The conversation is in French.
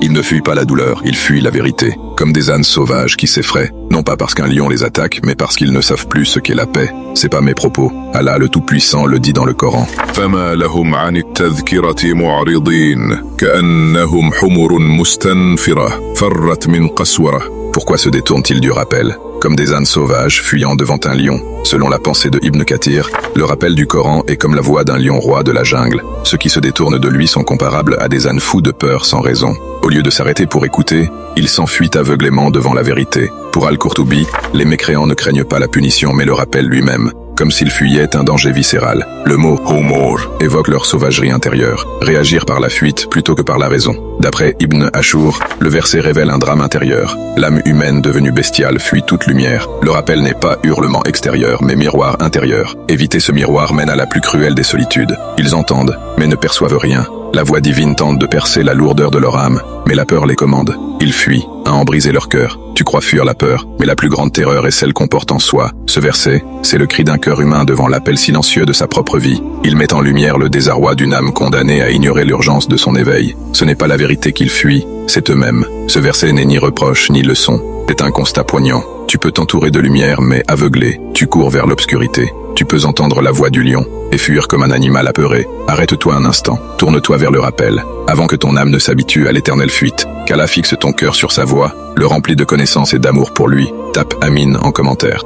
Ils ne fuient pas la douleur, ils fuient la vérité, comme des ânes sauvages qui s'effraient, non pas parce qu'un lion les attaque, mais parce qu'ils ne savent plus ce qu'est la paix. C'est pas mes propos. Allah le Tout-Puissant le dit dans le Coran. فما لهم عن التذكرة معرضين كأنهم حمر مستنفرة فرت من قسورة. Pourquoi se détournent-ils du rappel? Comme des ânes sauvages fuyant devant un lion. Selon la pensée de Ibn Kathir, le rappel du Coran est comme la voix d'un lion roi de la jungle. Ceux qui se détournent de lui sont comparables à des ânes fous de peur sans raison. Au lieu de s'arrêter pour écouter, ils s'enfuient aveuglément devant la vérité. Pour Al-Qurtubi, les mécréants ne craignent pas la punition mais le rappel lui-même, comme s'ils fuyaient un danger viscéral. Le mot « humur » évoque leur sauvagerie intérieure, réagir par la fuite plutôt que par la raison. D'après Ibn Ashur, le verset révèle un drame intérieur. L'âme humaine devenue bestiale fuit toute lumière. Le rappel n'est pas hurlement extérieur, mais miroir intérieur. Éviter ce miroir mène à la plus cruelle des solitudes. Ils entendent, mais ne perçoivent rien. La voix divine tente de percer la lourdeur de leur âme, mais la peur les commande. Ils fuient, à en briser leur cœur. Tu crois fuir la peur, mais la plus grande terreur est celle qu'on porte en soi. Ce verset, c'est le cri d'un cœur humain devant l'appel silencieux de sa propre vie. Il met en lumière le désarroi d'une âme condamnée à ignorer l'urgence de son éveil. Ce n'est pas la vérité qu'ils fuient, c'est eux-mêmes. Ce verset n'est ni reproche, ni leçon. C'est un constat poignant. Tu peux t'entourer de lumière, mais aveuglé, tu cours vers l'obscurité. Tu peux entendre la voix du lion et fuir comme un animal apeuré. Arrête-toi un instant, tourne-toi vers le rappel, avant que ton âme ne s'habitue à l'éternelle fuite. Qu'Allah fixe ton cœur sur sa voie, le remplit de connaissance et d'amour pour lui. Tape Amin en commentaire.